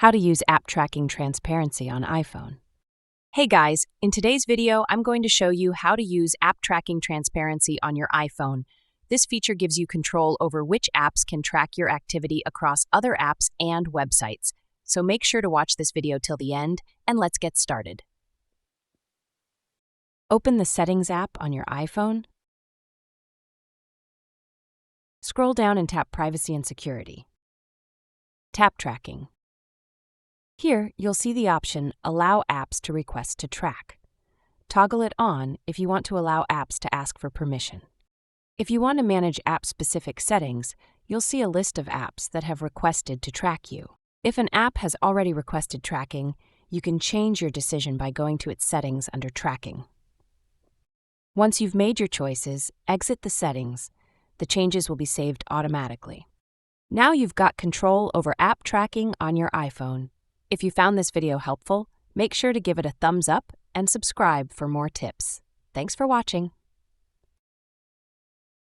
How to use app tracking transparency on iPhone. Hey guys, in today's video, I'm going to show you how to use app tracking transparency on your iPhone. This feature gives you control over which apps can track your activity across other apps and websites. So make sure to watch this video till the end, and let's get started. Open the Settings app on your iPhone. Scroll down and tap Privacy and Security. Tap Tracking. Here, you'll see the option Allow Apps to Request to Track. Toggle it on if you want to allow apps to ask for permission. If you want to manage app-specific settings, you'll see a list of apps that have requested to track you. If an app has already requested tracking, you can change your decision by going to its settings under Tracking. Once you've made your choices, exit the settings. The changes will be saved automatically. Now you've got control over app tracking on your iPhone. If you found this video helpful, make sure to give it a thumbs up and subscribe for more tips. Thanks for watching.